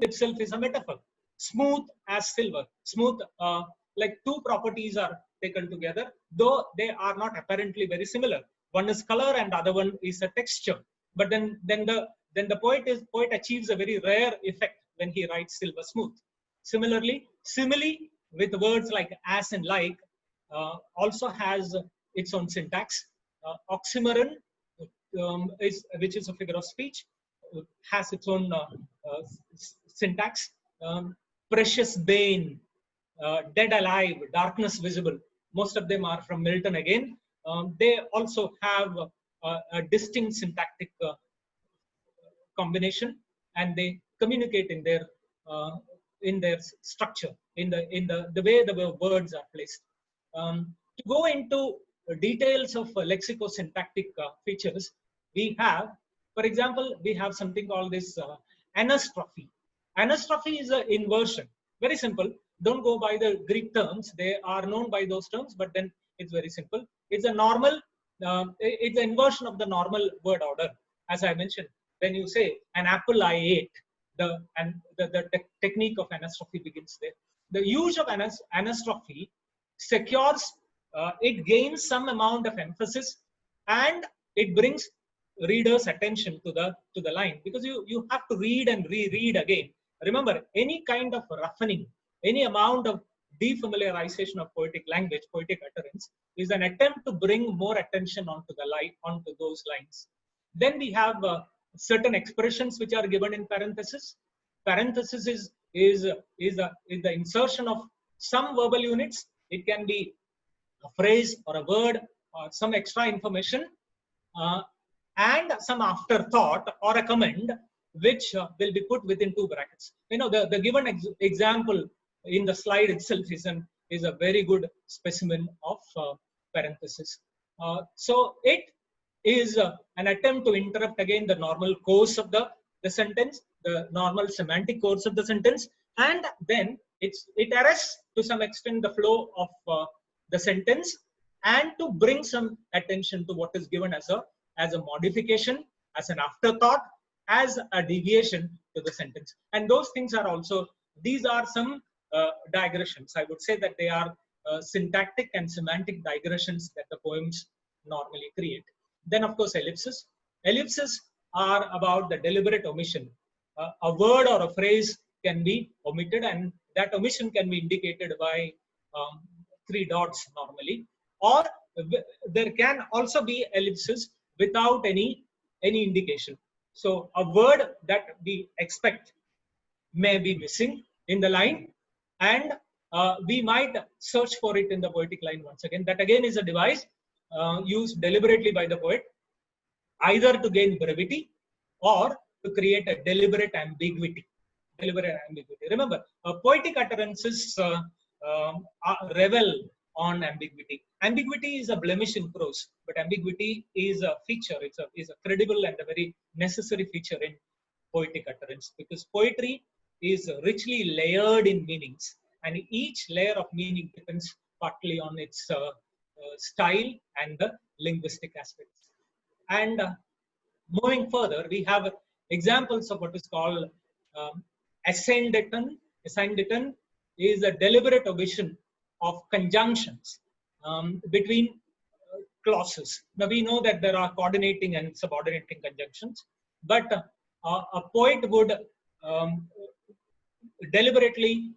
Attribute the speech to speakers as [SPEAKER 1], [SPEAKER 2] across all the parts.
[SPEAKER 1] itself is a metaphor. Smooth as silver. Smooth, like two properties are taken together, though they are not apparently very similar. One is color and the other one is a texture. But then the poet achieves a very rare effect when he writes silver smooth. Similarly, simile with words like as and like also has its own syntax. Oxymoron, which is a figure of speech, has its own syntax. Precious bane, dead alive, darkness visible. Most of them are from Milton again. They also have a distinct syntactic combination, and they communicate uh, in their structure, in the way the words are placed. To go into details of lexicosyntactic features, we have, for example, we have something called this anastrophe. Anastrophe is an inversion. Very simple. Don't go by the Greek terms. They are known by those terms, but then it's very simple. It's a normal, it's an inversion of the normal word order. As I mentioned, when you say an apple I ate, the technique of anastrophe begins there. The use of anastrophe secures, it gains some amount of emphasis, and it brings readers attention to the line, because you have to read and reread again. Remember, any kind of roughening, any amount of defamiliarization of poetic language, poetic utterance, is an attempt to bring more attention onto the line, onto those lines. Then we have certain expressions which are given in parenthesis. Parenthesis is the insertion of some verbal units. It can be a phrase or a word or some extra information, uh, and some afterthought or a comment which will be put within two brackets. The given example in the slide itself is a very good specimen of parenthesis. So it is an attempt to interrupt again the normal course of the sentence, the normal semantic course of the sentence, and then it arrests to some extent the flow of the sentence, and to bring some attention to what is given as a modification, as an afterthought, as a deviation to the sentence. And those things are also, these are some digressions. I would say that they are syntactic and semantic digressions that the poems normally create. Then, of course, ellipses. Ellipses are about the deliberate omission. A word or a phrase can be omitted, and that omission can be indicated by three dots normally. Or there can also be ellipses without any indication. So a word that we expect may be missing in the line, and we might search for it in the poetic line once again. That again is a device used deliberately by the poet, either to gain brevity or to create a deliberate ambiguity. Remember, poetic utterances revel on ambiguity. Ambiguity is a blemish in prose, but ambiguity is a feature. It's a credible and a very necessary feature in poetic utterance, because poetry is richly layered in meanings, and each layer of meaning depends partly on its style and the linguistic aspects. And moving further, we have examples of what is called ascendaton. Ascendaton is a deliberate omission of conjunctions between clauses. Now we know that there are coordinating and subordinating conjunctions, but a poet would deliberately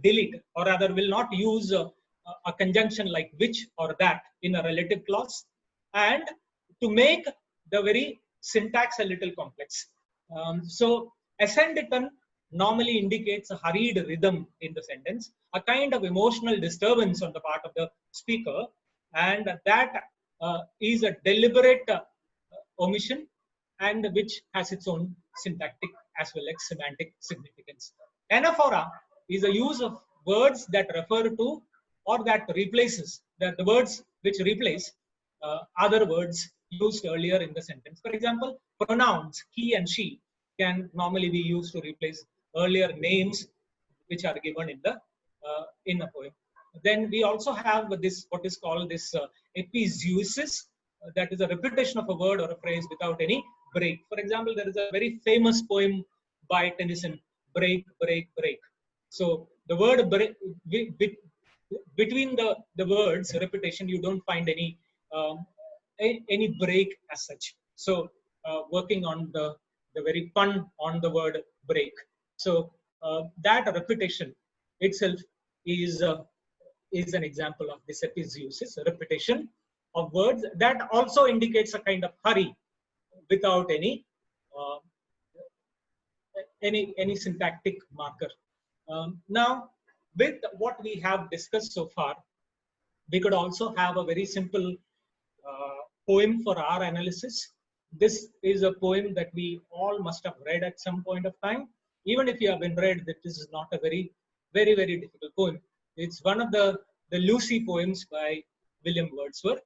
[SPEAKER 1] delete, or rather will not use a conjunction like which or that in a relative clause, and to make the very syntax a little complex. So ascendaton normally indicates a hurried rhythm in the sentence, a kind of emotional disturbance on the part of the speaker, and that is a deliberate omission, and which has its own syntactic as well as semantic significance. Anaphora is a use of words that refer to or that replaces the words which replace other words used earlier in the sentence. For example, pronouns he and she can normally be used to replace earlier names which are given in a poem. Then we also have this, what is called this epizeusis, that is a repetition of a word or a phrase without any break. For example, there is a very famous poem by Tennyson, break, break, break. So the word break, between the words repetition, you don't find any break as such. So working on the very pun on the word break. So that repetition itself is is an example of this epizeusis, repetition of words that also indicates a kind of hurry without uh, any syntactic marker. Now, with what we have discussed so far, we could also have a very simple poem for our analysis. This is a poem that we all must have read at some point of time. Even if you haven't read that, this is not a very difficult poem. It's one of the Lucy poems by William Wordsworth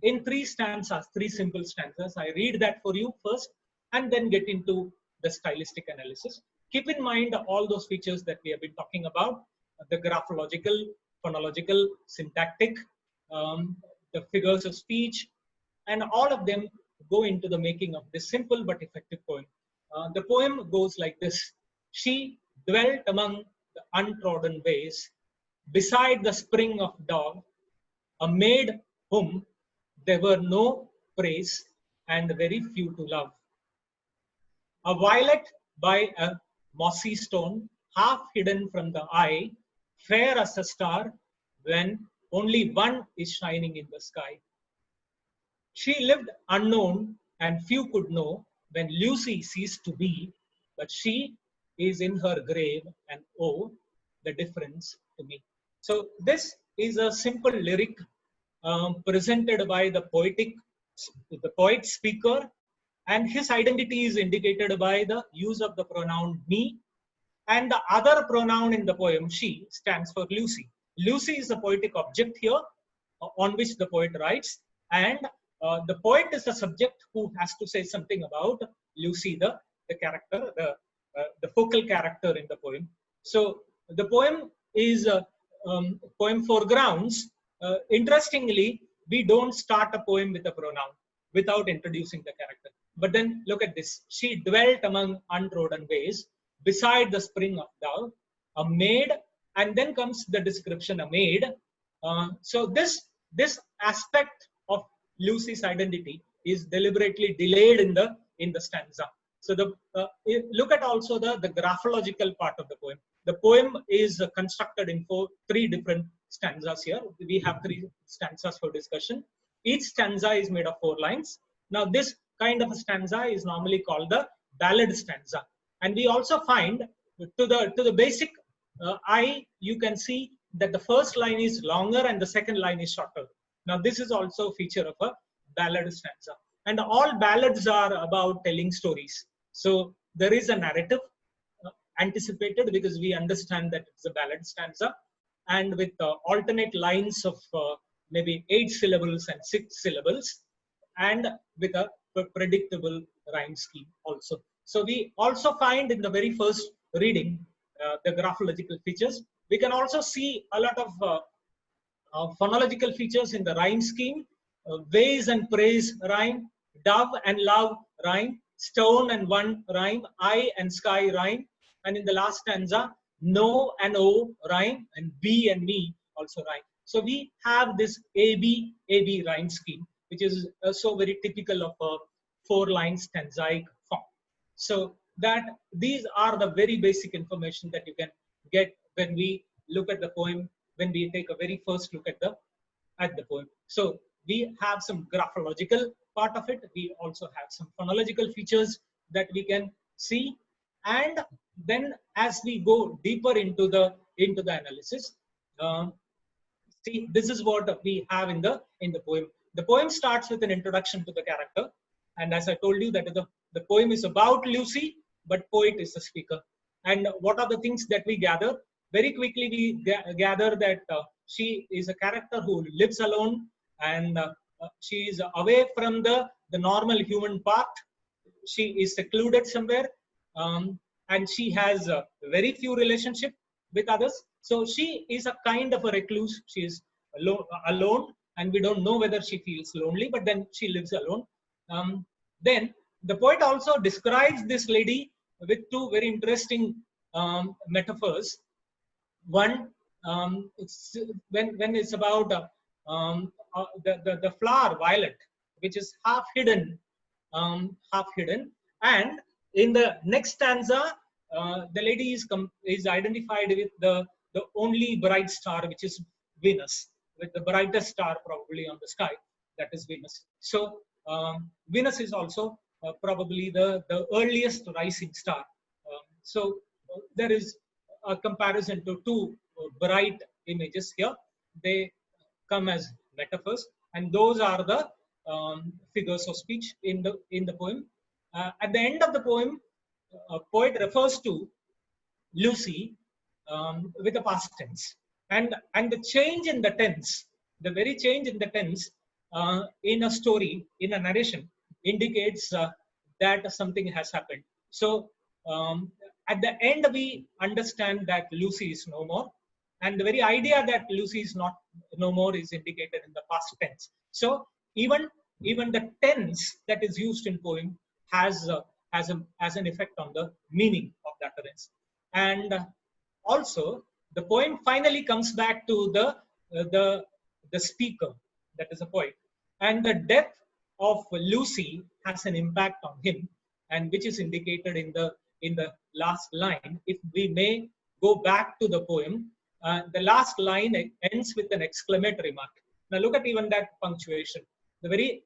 [SPEAKER 1] in three stanzas, three simple stanzas. I read that for you first and then get into the stylistic analysis. Keep in mind all those features that we have been talking about, the graphological, phonological, syntactic, the figures of speech, and all of them go into the making of this simple but effective poem. The poem goes like this. She dwelt among the untrodden ways, beside the spring of dog, a maid whom there were no praise and very few to love. A violet by a mossy stone, half hidden from the eye, fair as a star when only one is shining in the sky. She lived unknown and few could know when Lucy ceased to be, but she is in her grave and oh, the difference to me. So this is a simple lyric presented by the poet speaker, and his identity is indicated by the use of the pronoun me, and the other pronoun in the poem, she, stands for Lucy. Lucy is the poetic object here on which the poet writes, and the poet is the subject who has to say something about Lucy, the character, the focal character in the poem. So the poem is poem foregrounds. Interestingly, we don't start a poem with a pronoun without introducing the character. But then look at this. She dwelt among untrodden ways, beside the spring of dove, a maid, and then comes the description, a maid. So this aspect of Lucy's identity is deliberately delayed in the stanza. So look at also the graphological part of the poem. The poem is constructed in three different stanzas here. We have three stanzas for discussion. Each stanza is made of 4 lines. Now this kind of a stanza is normally called the ballad stanza. And we also find to the basic eye, you can see that the first line is longer and the second line is shorter. Now this is also a feature of a ballad stanza. And all ballads are about telling stories. So there is a narrative anticipated because we understand that it's a ballad stanza, and with alternate lines of maybe 8 syllables and 6 syllables, and with a predictable rhyme scheme also. So we also find in the very first reading the graphological features. We can also see a lot of phonological features in the rhyme scheme. Ways and praise rhyme, dove and love rhyme, stone and one rhyme, eye and sky rhyme, and in the last stanza, no and o rhyme, and be and me also rhyme. So we have this AB rhyme scheme, which is so very typical of a 4-line stanzaic form. So that these are the very basic information that you can get when we look at the poem, when we take a very first look at the poem. So we have some graphological part of it. We also have some phonological features that we can see, and then as we go deeper into the analysis, see, this is what we have in the poem. The poem starts with an introduction to the character, and as I told you that the poem is about Lucy, but poet is the speaker. And what are the things that we gather? Very quickly, we gather that she is a character who lives alone, and she is away from the normal human path. She is secluded somewhere, and she has very few relationship with others. So she is a kind of a recluse. She is alone, and we don't know whether she feels lonely, but then she lives alone. Then the poet also describes this lady two very interesting metaphors. One, it's, when it's about the flower violet, which is half hidden, and in the next stanza, the lady is identified with the only bright star, which is Venus, with the brightest star probably on the sky, that is Venus. So Venus is also probably the earliest rising star. So there is a comparison to two bright images here. They come as metaphors, and those are the figures of speech in the poem. At the end of the poem, a poet refers to Lucy with the past tense, and the change in the tense, the very change in the tense in a story, in a narration, indicates that something has happened. So at the end, we understand that Lucy is no more, and the very idea that Lucy is not no more is indicated in the past tense. So even the tense that is used in poem has has an effect on the meaning of the utterance. And also the poem finally comes back to the speaker, that is a poet, and the death of Lucy has an impact on him, and which is indicated in the last line. If we may go back to the poem, the last line ends with an exclamatory mark. Now look at even that punctuation. The very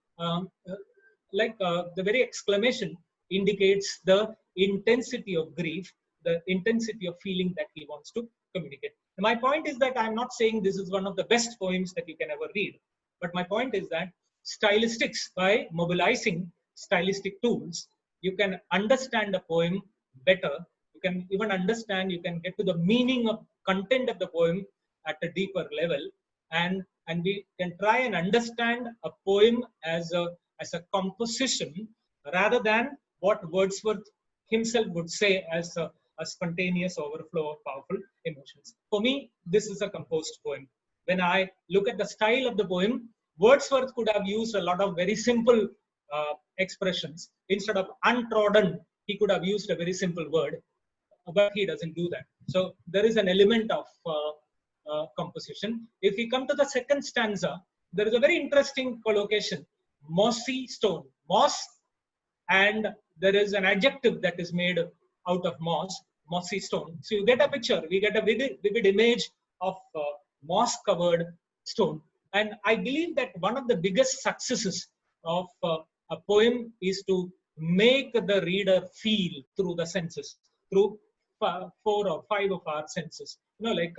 [SPEAKER 1] the very exclamation indicates the intensity of grief, the intensity of feeling that he wants to communicate. And my point is that I'm not saying this is one of the best poems that you can ever read, but my point is that stylistics, by mobilizing stylistic tools, you can understand a poem better. You can even understand, you can get to the meaning of content of the poem at a deeper level, and we can try and understand a poem as a composition rather than what Wordsworth himself would say as a spontaneous overflow of powerful emotions. For me, this is a composed poem. When I look at the style of the poem, Wordsworth could have used a lot of very simple expressions. Instead of untrodden, he could have used a very simple word, but he doesn't do that. So there is an element of composition. If we come to the second stanza, there is a very interesting collocation: mossy stone, moss, and there is an adjective that is made out of moss, mossy stone. So you get a picture, we get a vivid image of moss-covered stone. And I believe that one of the biggest successes of a poem is to make the reader feel through the senses, through 4 or 5 of our senses. You know, like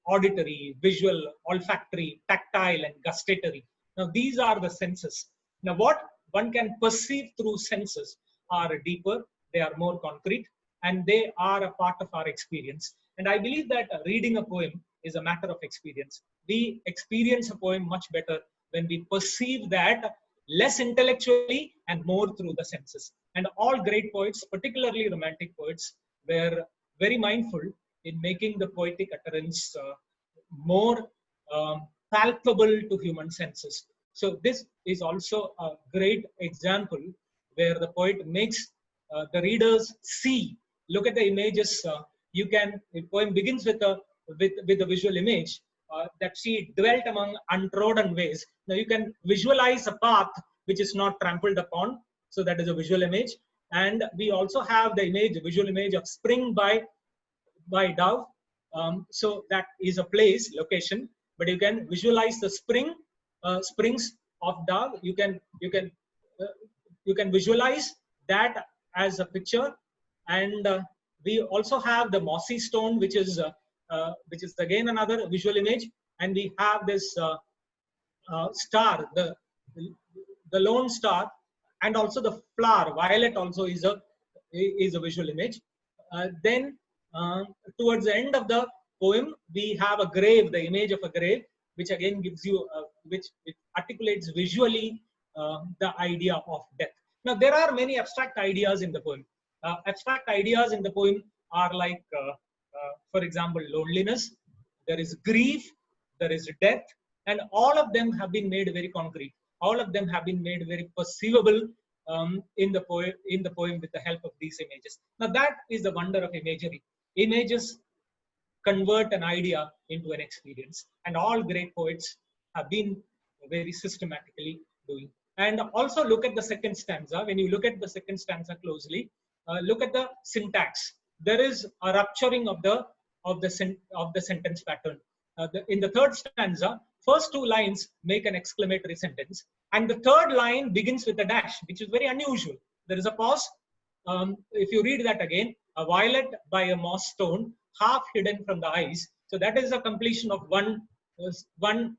[SPEAKER 1] auditory, visual, olfactory, tactile, and gustatory. Now, these are the senses. Now, what one can perceive through senses are deeper, they are more concrete, and they are a part of our experience. And I believe that reading a poem is a matter of experience. We experience a poem much better when we perceive that less intellectually and more through the senses. And all great poets, particularly romantic poets, were very mindful in making the poetic utterance more palpable to human senses. So this is also a great example where the poet makes the readers see. Look at the images. The poem begins with a visual image that she dwelt among untrodden ways. Now you can visualize a path which is not trampled upon. So that is a visual image. And we also have the visual image of spring by Dove. So that is a place, location, but you can visualize the springs of Dove. You can visualize that as a picture. And we also have the mossy stone, which is again another visual image. And we have this star, the lone star, and also the flower violet also is a visual image. Then towards the end of the poem, we have a grave, the image of a grave, which again gives you which articulates visually the idea of death. Now there are many abstract ideas in the poem. Abstract ideas in the poem are like, for example, loneliness, there is grief, there is death, and all of them have been made very concrete. All of them have been made very perceivable in the poem with the help of these images. Now that is the wonder of imagery. Images convert an idea into an experience, and all great poets have been very systematically doing. And also look at the second stanza. When you look at the second stanza closely, look at the syntax. There is a rupturing of the sentence pattern. In the third stanza, first two lines make an exclamatory sentence, and the third line begins with a dash, which is very unusual. There is a pause. If you read that again, a violet by a moss stone, half hidden from the eyes. So that is a completion of one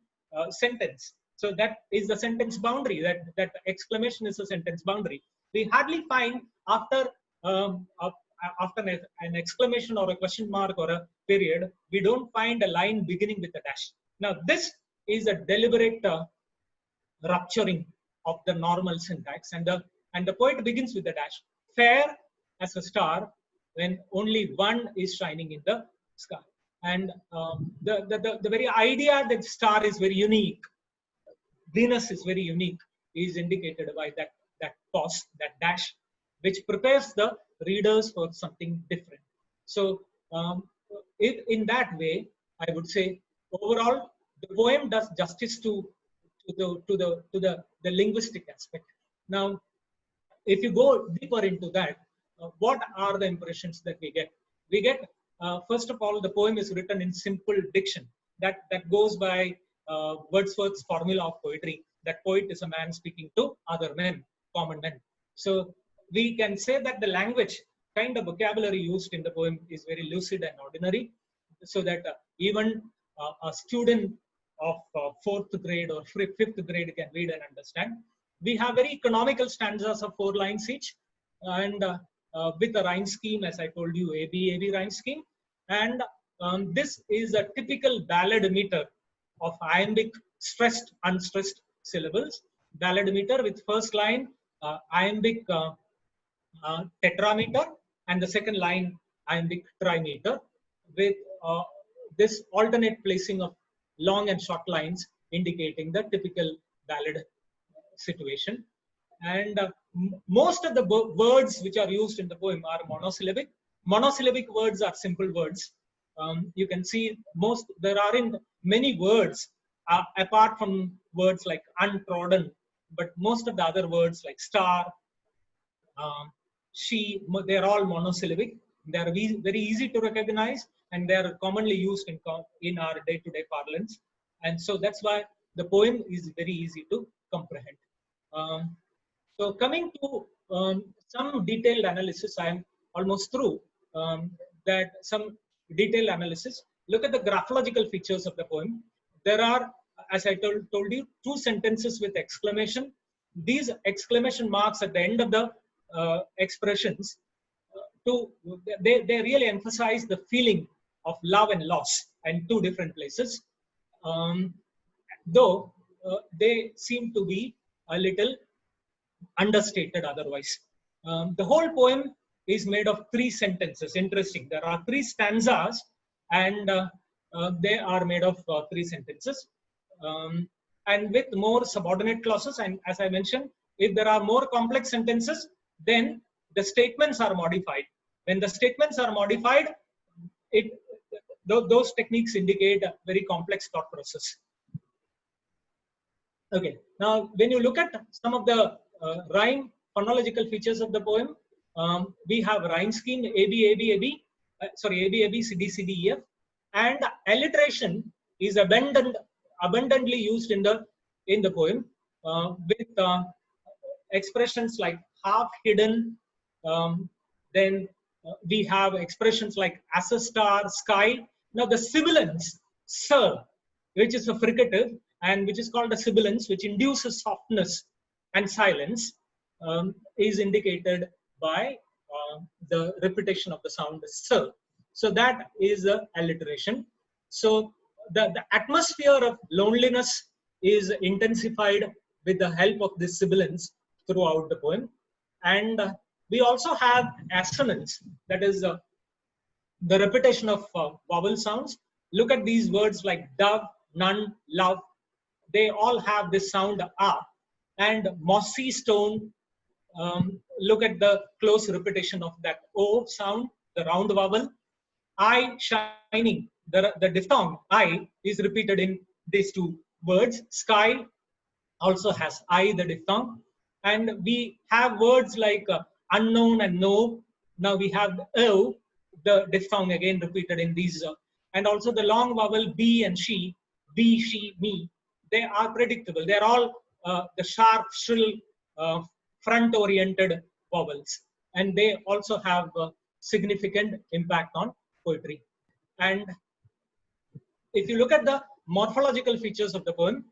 [SPEAKER 1] sentence. So that is the sentence boundary. That exclamation is a sentence boundary. We hardly find after an exclamation or a question mark or a period, we don't find a line beginning with a dash. Now this is a deliberate rupturing of the normal syntax, and the poet begins with the dash. Fair as a star when only one is shining in the sky. And the very idea that star is very unique, Venus is very unique, is indicated by that pause, that dash, which prepares the readers for something different. So in that way, I would say overall the poem does justice to the linguistic aspect. Now, if you go deeper into that, what are the impressions that we get? We get, first of all, the poem is written in simple diction. That goes by Wordsworth's formula of poetry, that poet is a man speaking to other men, common men. So we can say that the language, kind of vocabulary used in the poem is very lucid and ordinary, so that even a student of fourth grade or fifth grade can read and understand. We have very economical stanzas of 4 lines each, and with a rhyme scheme, as I told you, ABAB rhyme scheme. And this is a typical ballad meter of iambic stressed, unstressed syllables. Ballad meter with first line iambic tetrameter, and the second line iambic trimeter, with this alternate placing of long and short lines indicating the typical ballad situation. And most of the words which are used in the poem are monosyllabic. Monosyllabic words are simple words. You can see there aren't many words apart from words like untrodden, but most of the other words like star, she, they're all monosyllabic. They're very easy to recognize, and they're commonly used in our day-to-day parlance. And so that's why the poem is very easy to comprehend. So coming to some detailed analysis, I am almost through. That some detailed analysis. Look at the graphological features of the poem. There are, as I told you, 2 sentences with exclamation. These exclamation marks at the end of the expressions, they really emphasize the feeling of love and loss in 2 different places. Though they seem to be a little understated otherwise. The whole poem is made of 3 sentences. Interesting. There are 3 stanzas, and they are made of 3 sentences. And with more subordinate clauses, and as I mentioned, if there are more complex sentences, then the statements are modified. When the statements are modified, those techniques indicate a very complex thought process. Okay. Now, when you look at some of the rhyme phonological features of the poem, we have rhyme scheme ABAB, CDCDEF, and alliteration is abundantly used in the poem with expressions like half hidden. Then we have expressions like as a star, sky. Now the sibilance, sir, which is a fricative and which is called a sibilance, which induces softness and silence, is indicated by the repetition of the sound sir. So that is a alliteration. So the atmosphere of loneliness is intensified with the help of this sibilance throughout the poem. And we also have assonance, that is the repetition of vowel sounds. Look at these words like dove, none, love. They all have this sound ah. And mossy stone, Look at the close repetition of that O sound, the round vowel. I shining, the diphthong I is repeated in these two words. Sky also has I, the diphthong. And we have words like unknown and no. Now we have O, the diphthong again repeated in these. And also the long vowel B and she, be, she, me. They are predictable. They're all the sharp, shrill, front-oriented vowels. And they also have significant impact on poetry. And if you look at the morphological features of the poem,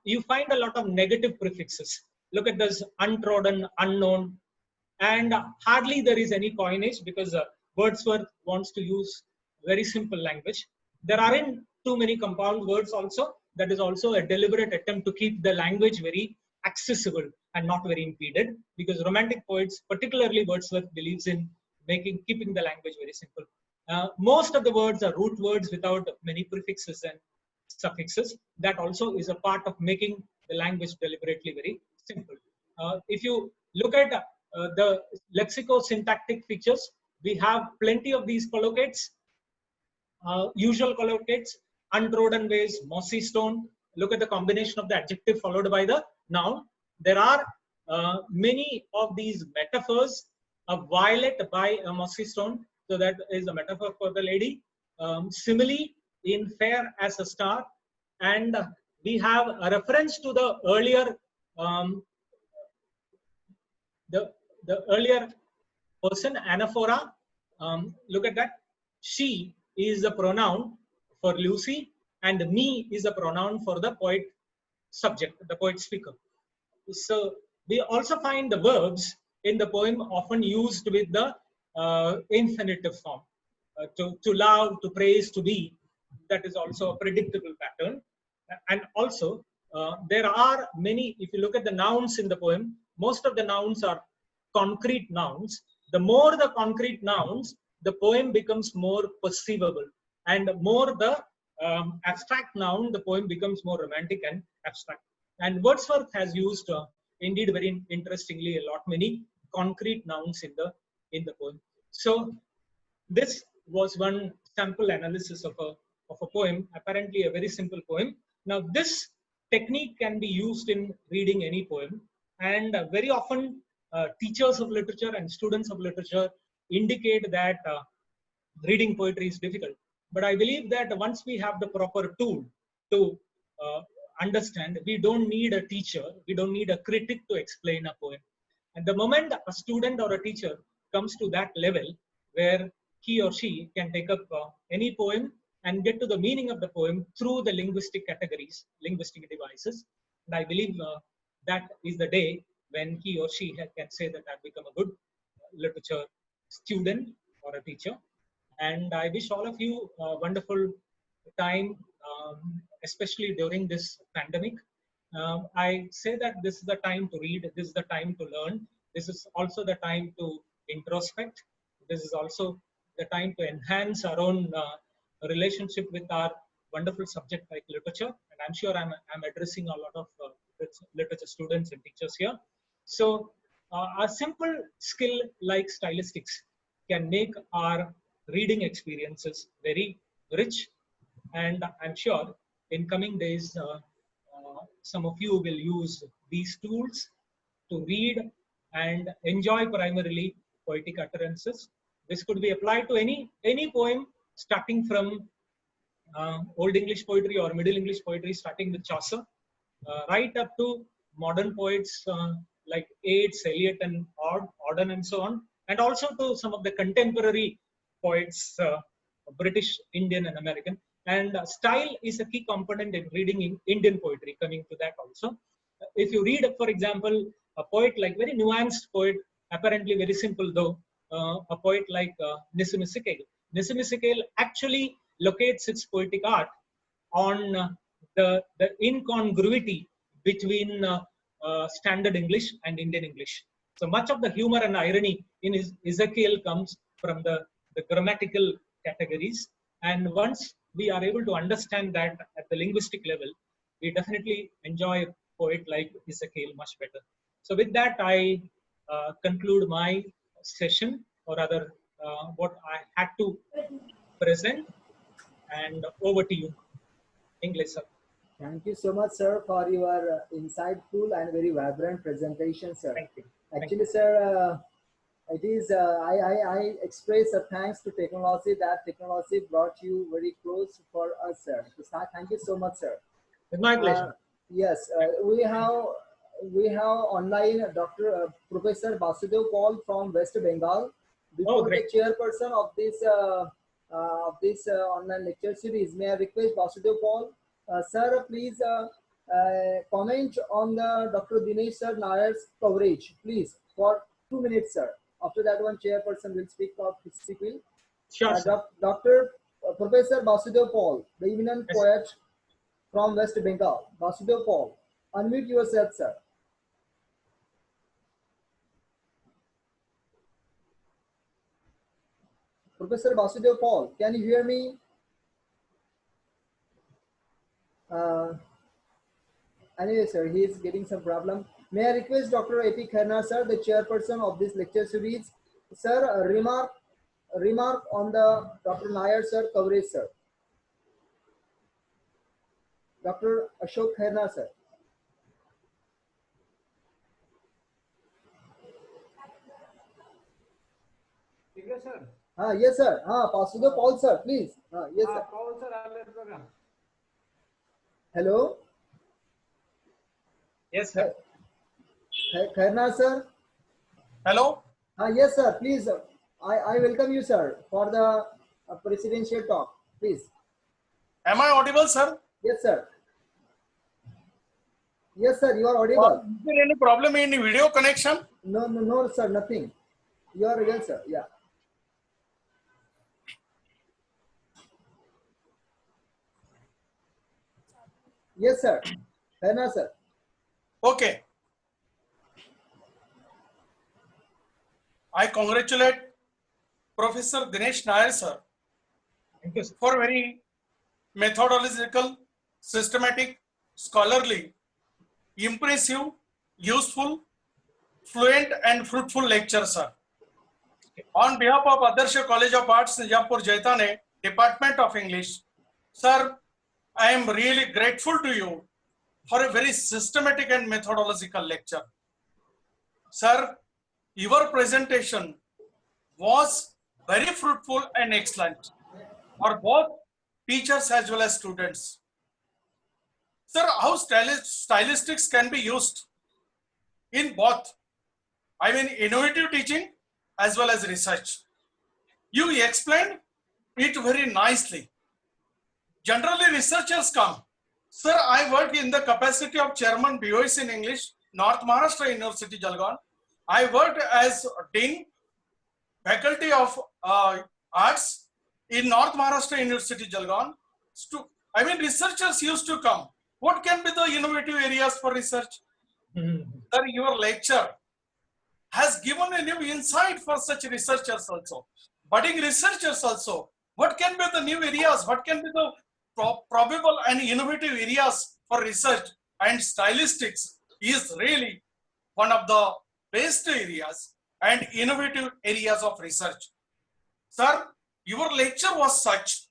[SPEAKER 1] you find a lot of negative prefixes. Look at this untrodden, unknown, and hardly there is any coinage because Wordsworth wants to use very simple language. There aren't too many compound words also. That is also a deliberate attempt to keep the language very accessible and not very impeded, because romantic poets, particularly Wordsworth, believes in keeping the language very simple. Most of the words are root words without many prefixes and suffixes. That also is a part of making the language deliberately very simple. If you look at the lexicosyntactic features, we have plenty of these collocates, usual collocates, untrodden ways, mossy stone. Look at the combination of the adjective followed by the noun. There are many of these metaphors. A violet by a mossy stone, so that is a metaphor for the lady. Simile in fair as a star, and we have a reference to the earlier the earlier person, anaphora. Look at that. She is a pronoun for Lucy, and me is a pronoun for the poet subject, the poet speaker. So we also find the verbs in the poem often used with the infinitive form. To love, to praise, to be. That is also a predictable pattern. And also, there are many, if you look at the nouns in the poem, most of the nouns are concrete nouns. The more the concrete nouns, the poem becomes more perceivable. And more the abstract noun, the poem becomes more romantic and abstract. And Wordsworth has used, indeed, very interestingly, a lot many concrete nouns in the poem. So this was one sample analysis of a poem, apparently a very simple poem. Now, this technique can be used in reading any poem, and very often teachers of literature and students of literature indicate that reading poetry is difficult. But I believe that once we have the proper tool to understand, we don't need a teacher, we don't need a critic to explain a poem. And the moment a student or a teacher comes to that level where he or she can take up any poem and get to the meaning of the poem through the linguistic categories, linguistic devices, and I believe that is the day when he or she can say that I've become a good literature student or a teacher. And I wish all of you a wonderful time, especially during this pandemic. I say that this is the time to read, this is the time to learn, this is also the time to introspect, this is also the time to enhance our own relationship with our wonderful subject like literature. And I'm sure I'm addressing a lot of literature students and teachers here. So a simple skill like stylistics can make our reading experiences very rich. And I'm sure in coming days, some of you will use these tools to read and enjoy primarily poetic utterances. This could be applied to any poem, starting from Old English poetry or Middle English poetry, starting with Chaucer, right up to modern poets like Yeats, Eliot, and Auden, and so on, and also to some of the contemporary poets, British, Indian, and American. And style is a key component in reading in Indian poetry, coming to that also. If you read, for example, a poet like very nuanced poet, apparently very simple though, a poet like Nissim Ezekiel. Nissim Ezekiel actually locates its poetic art on the incongruity between standard English and Indian English. So much of the humor and irony in Ezekiel comes from the grammatical categories. And once we are able to understand that at the linguistic level, we definitely enjoy a poet like Ezekiel much better. So with that, I conclude my session, or rather what I had to present. And over to you, English, sir.
[SPEAKER 2] Thank you so much, sir, for your insightful and very vibrant presentation, sir.
[SPEAKER 1] Thank you.
[SPEAKER 2] Actually, sir, it is I express a thanks to technology, that technology brought you very close for us, sir. So, thank you so much, sir.
[SPEAKER 1] It's my pleasure.
[SPEAKER 2] Yes, we have online Professor Basudev Paul from West Bengal. Before the chairperson of this online lecture series, may I request Basudev Paul, sir, please comment on the Dr. Dinesh sir Nayar's coverage, please, for 2 minutes, sir. After that, one chairperson will speak of his sequel.
[SPEAKER 1] Sure, sir.
[SPEAKER 2] Dr. Professor Basudev Paul, the eminent poet from West Bengal. Basudev Paul, unmute yourself, sir. Professor Basudev Paul, can you hear me? Anyway, sir, he is getting some problem. May I request Dr. A.P. Khairnar, sir, the chairperson of this lecture series, sir, remark on the Dr. Nayar, sir, coverage, sir. Dr. Ashok Khairnar, sir.
[SPEAKER 3] Yes, sir.
[SPEAKER 2] Yes, sir. Basudev Paul, sir, please. Yes, sir.
[SPEAKER 3] Paul, sir, program.
[SPEAKER 2] Hello.
[SPEAKER 1] Yes, sir.
[SPEAKER 2] Khairnar, sir.
[SPEAKER 4] Hello.
[SPEAKER 2] Yes, sir. Please, I welcome you, sir, for the presidential talk. Please.
[SPEAKER 4] Am I audible, sir?
[SPEAKER 2] Yes, sir. Yes, sir. You are audible.
[SPEAKER 4] Is there any problem in the video connection?
[SPEAKER 2] No, sir. Nothing. You are well, sir. Yeah. Yes, sir. Khairnar, sir.
[SPEAKER 4] Okay. I congratulate Professor Dinesh Nayar, sir,
[SPEAKER 1] Thank you, sir.
[SPEAKER 4] for very methodological, systematic, scholarly, impressive, useful, fluent and fruitful lecture, sir. On behalf of Adarsha College of Arts, Nijapur, Jaitane, Department of English, sir, I am really grateful to you for a very systematic and methodological lecture. Sir, your presentation was very fruitful and excellent for both teachers as well as students. Sir, how stylistics can be used in both, I mean, innovative teaching as well as research. You explained it very nicely. Generally, researchers come. Sir, I work in the capacity of Chairman BOS in English, North Maharashtra University, Jalgaon. I worked as Dean, Faculty of Arts in North Maharashtra University, Jalgaon. I mean, researchers used to come. What can be the innovative areas for research? Sir, your lecture has given a new insight for such researchers also, budding researchers also. What can be the new areas? What can be the probable and innovative areas for research? And stylistics is really one of the best areas and innovative areas of research. Sir, your lecture was such.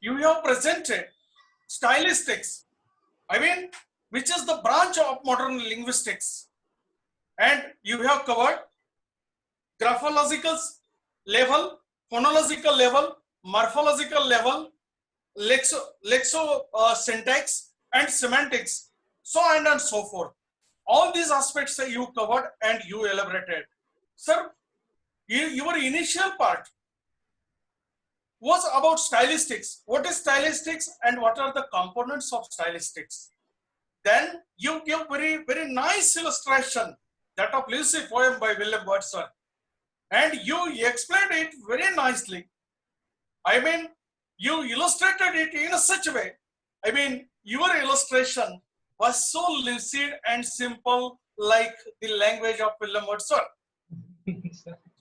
[SPEAKER 4] You have presented stylistics, I mean, which is the branch of modern linguistics. And you have covered graphological level, phonological level, morphological level, syntax and semantics, so on and so forth. All these aspects you covered and you elaborated. Sir, your initial part was about stylistics. What is stylistics and what are the components of stylistics? Then you give very nice illustration, that of Lucy poem by William Wordsworth, and you explained it very nicely. I mean, you illustrated it in such a way. I mean, your illustration was so lucid and simple, like the language of William Wordsworth.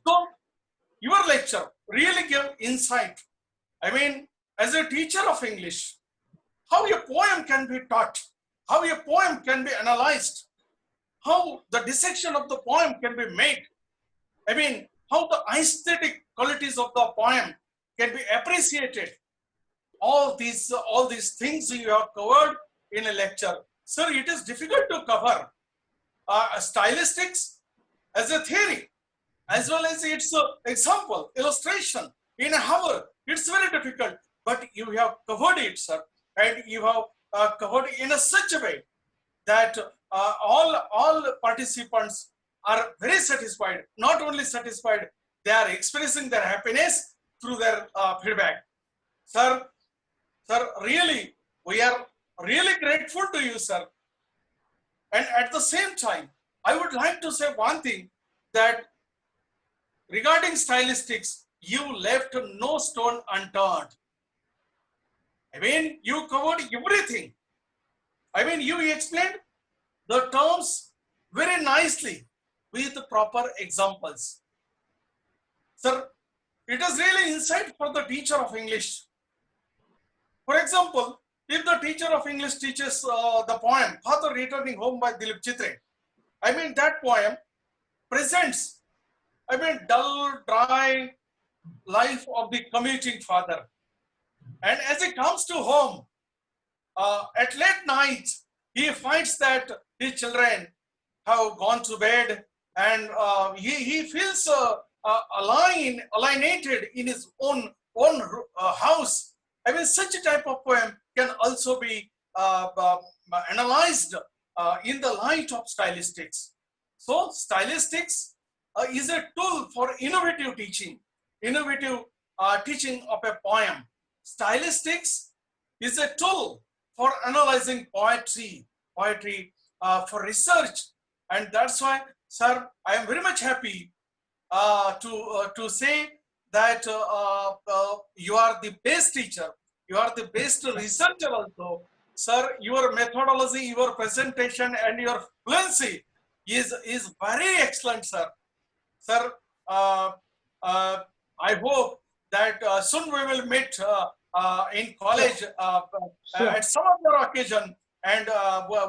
[SPEAKER 4] So, your lecture really gave insight. I mean, as a teacher of English, how a poem can be taught, how a poem can be analyzed. how the dissection of the poem can be made. I mean, how the aesthetic qualities of the poem can be appreciated. All these things you have covered in a lecture. Sir, it is difficult to cover stylistics as a theory, as well as its example, illustration in an hour. It's very difficult, but you have covered it, sir, and you have covered in a such a way that all participants are very satisfied. Not only satisfied, they are expressing their happiness through their feedback. Sir, really, we are really grateful to you, sir. And at the same time, I would like to say one thing, that regarding stylistics, you left no stone unturned. I mean, you covered everything. I mean, you explained the terms very nicely with proper examples. Sir, it is really insight for the teacher of English. For example, if the teacher of English teaches the poem Father Returning Home by Dilip Chitre, I mean, that poem presents, I mean, dull, dry life of the commuting father. And as he comes to home, at late night, he finds that his children have gone to bed, and he feels alienated in his own house. I mean, such a type of poem can also be analyzed in the light of stylistics. So stylistics is a tool for innovative teaching of a poem. Stylistics is a tool for analyzing poetry for research. And that's why, sir, I am very much happy to say that you are the best teacher, you are the best researcher also. Sir, your methodology, your presentation, and your fluency is very excellent, sir. Sir, I hope that soon we will meet in college at some other occasion, and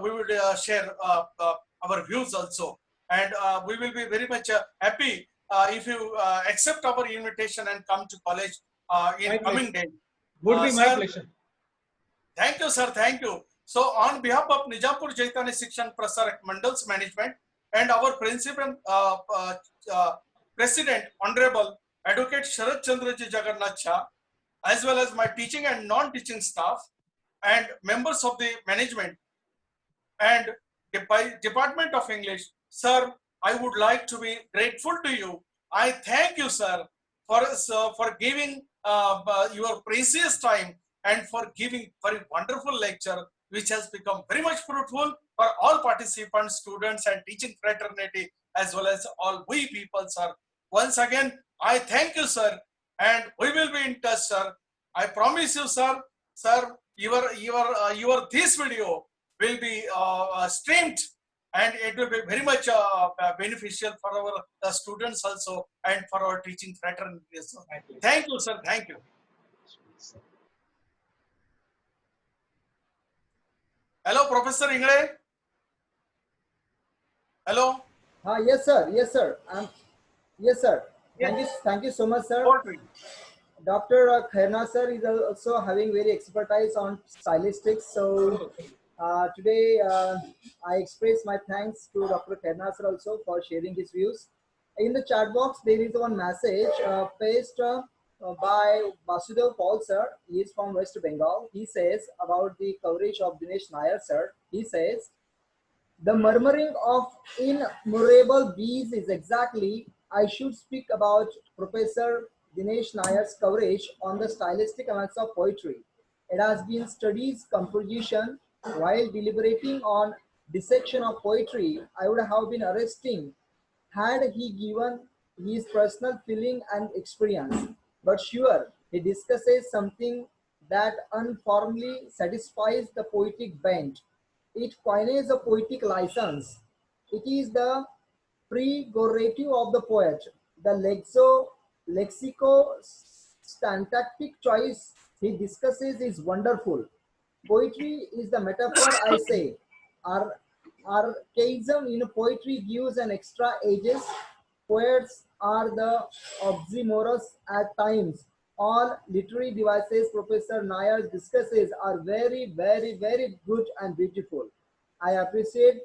[SPEAKER 4] we will share our views also. And we will be very much happy if you accept our invitation and come to college in coming days.
[SPEAKER 1] Would be my
[SPEAKER 4] sir,
[SPEAKER 1] pleasure.
[SPEAKER 4] Thank you, sir. Thank you. So, on behalf of Nijampur Chaitanya Shikshan Prasarak Mandal's management and our principal president, Honorable Advocate Sharad Chandraji Jagannath Shah, as well as my teaching and non-teaching staff and members of the management and Department of English, sir, I would like to be grateful to you. I thank you, sir, for giving your precious time and for giving very wonderful lecture, which has become very much fruitful for all participants, students, and teaching fraternity, as well as all we people, sir. Once again, I thank you, sir, and we will be in touch, sir. I promise you, sir, your this video will be streamed, and it will be very much beneficial for our students also and for our teaching fraternity. Thank you, sir. Thank you. Hello, Professor Ingre. Hello.
[SPEAKER 2] Yes, sir. Yes, sir. Yes, sir. Thank you so much, sir. Dr. Khairnar sir is also having very expertise on stylistics. So today I express my thanks to Dr. Khairnar sir also for sharing his views. In the chat box, there is one message pasted by Vasudev Paul sir. He is from West Bengal. He says about the coverage of Dinesh Nair sir. He says, the murmuring of innumerable bees is exactly, I should speak about Professor Dinesh Nair's coverage on the stylistic elements of poetry. It has been studies composition. While deliberating on dissection of poetry, I would have been arresting had he given his personal feeling and experience. But sure, he discusses something that uniformly satisfies the poetic bent. It coins a poetic license. It is the prerogative of the poet. The lexico-syntactic choice he discusses is wonderful. Poetry is the metaphor, I say, archaism in poetry gives an extra edges. Poets are the oxymorous at times. All literary devices Professor Nair discusses are very, very, very good and beautiful. I appreciate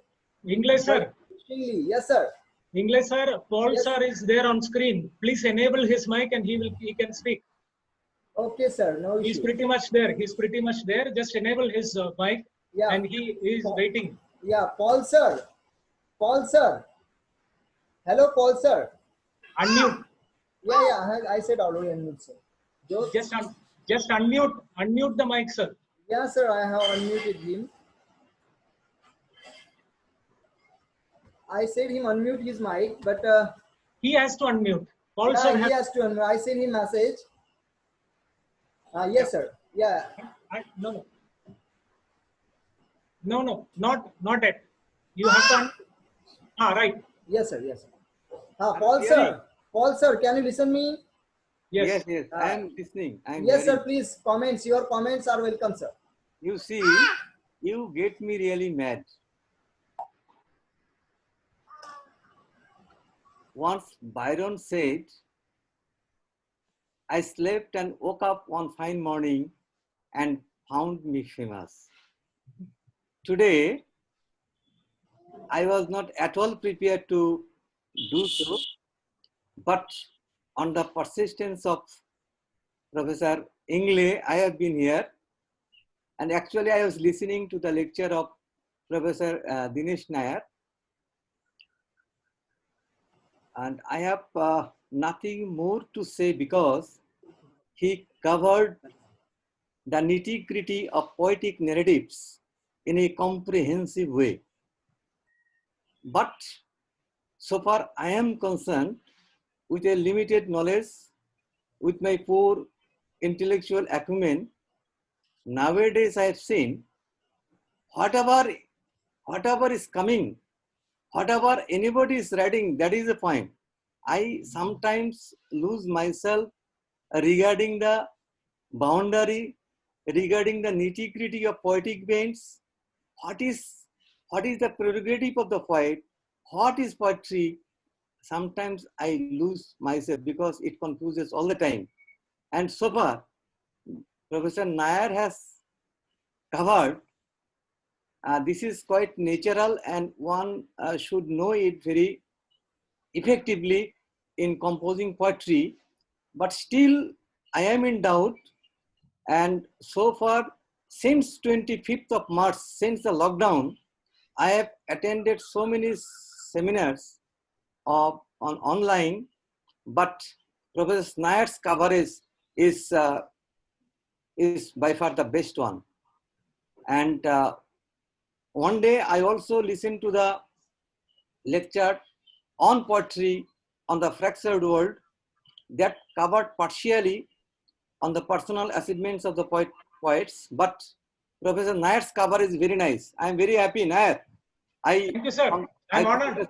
[SPEAKER 1] English, sir.
[SPEAKER 2] extremely. Yes, sir.
[SPEAKER 1] English, sir. Paul,
[SPEAKER 2] Yes.
[SPEAKER 1] sir, is there on screen. Please enable his mic and he can speak.
[SPEAKER 2] Okay, sir. No
[SPEAKER 1] He's
[SPEAKER 2] issue.
[SPEAKER 1] pretty much there. He's pretty much there. Just enable his mic,
[SPEAKER 2] Yeah.
[SPEAKER 1] and he is waiting.
[SPEAKER 2] Yeah, Paul, sir. Paul, sir. Hello, Paul, sir.
[SPEAKER 1] Unmute.
[SPEAKER 2] Yeah, I said already unmute, sir.
[SPEAKER 1] Just unmute the mic, sir.
[SPEAKER 2] Yeah, sir, I have unmuted him. I said him unmute his mic, but
[SPEAKER 1] He has to unmute. Paul,
[SPEAKER 2] yeah,
[SPEAKER 1] sir,
[SPEAKER 2] he has to unmute. I sent him message. Yes, sir. Yeah.
[SPEAKER 1] No, not yet. You have to. Right.
[SPEAKER 2] Yes, sir. Yes, sir. Paul, sir. Paul, sir, can you listen me?
[SPEAKER 1] Yes.
[SPEAKER 5] Yes. I am listening.
[SPEAKER 2] Yes, sir. Please comments. Your comments are welcome, sir.
[SPEAKER 5] You see, you get me really mad. Once Byron said, I slept and woke up one fine morning and found me famous. Today, I was not at all prepared to do so, but on the persistence of Professor Ingle, I have been here. And actually, I was listening to the lecture of Professor Dinesh Nair. And I have nothing more to say because he covered the nitty-gritty of poetic narratives in a comprehensive way. But so far I am concerned, with a limited knowledge, with my poor intellectual acumen, nowadays I have seen whatever is coming, whatever anybody is writing, that is the point. I sometimes lose myself regarding the boundary, regarding the nitty-gritty of poetic veins. What is the prerogative of the poet? What is poetry? Sometimes I lose myself because it confuses all the time. And so far, Professor Nair has covered. This is quite natural, and one should know it very effectively in composing poetry. But still, I am in doubt. And so far, since 25th of March, since the lockdown, I have attended so many seminars on online, but Professor Nair's coverage is by far the best one. And one day I also listened to the lecture on poetry on the fractured world that covered partially on the personal achievements of the poets, but Professor Nair's cover is very nice. I am very happy, Nair.
[SPEAKER 1] Thank you, sir. I'm honored.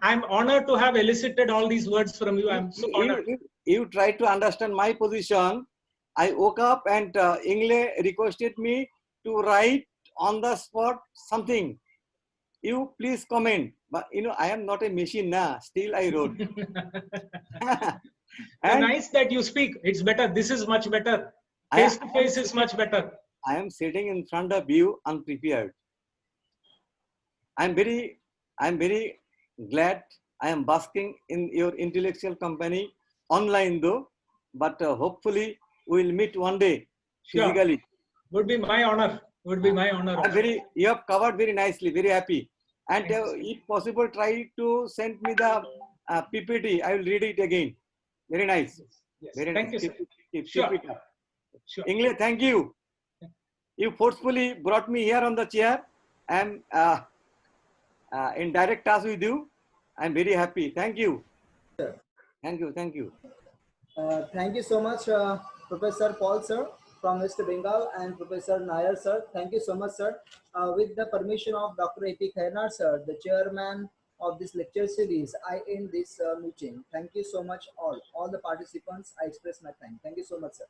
[SPEAKER 1] I'm honored to have elicited all these words from you. I'm so honored.
[SPEAKER 5] You try to understand my position. I woke up and Ingle requested me to write on the spot something. You please comment. But I am not a machine now. Still I wrote.
[SPEAKER 1] And nice that you speak. It's better. This is much better. Face to face is much better.
[SPEAKER 5] I am sitting in front of you unprepared. I'm very glad I am basking in your intellectual company online though, but hopefully we'll meet one day physically.
[SPEAKER 1] Sure. Would be my honor.
[SPEAKER 5] You have covered very nicely, very happy. And if possible, try to send me the PPT. I will read it again. Very nice.
[SPEAKER 1] Yes.
[SPEAKER 5] Very
[SPEAKER 1] thank
[SPEAKER 5] nice.
[SPEAKER 1] you, sir.
[SPEAKER 5] Sure. Ingle, thank you. You forcefully brought me here on the chair. I'm in direct touch with you. I'm very happy. Thank you.
[SPEAKER 2] Sure.
[SPEAKER 5] Thank you. Thank
[SPEAKER 2] you so much, Professor Paul, sir, from West Bengal, and Professor Nair, sir. Thank you so much, sir. With the permission of Dr. A.P. Khainar, sir, the chairman of this lecture series, I end this meeting. Thank you so much, all the participants. I express my thanks. Thank you so much, sir.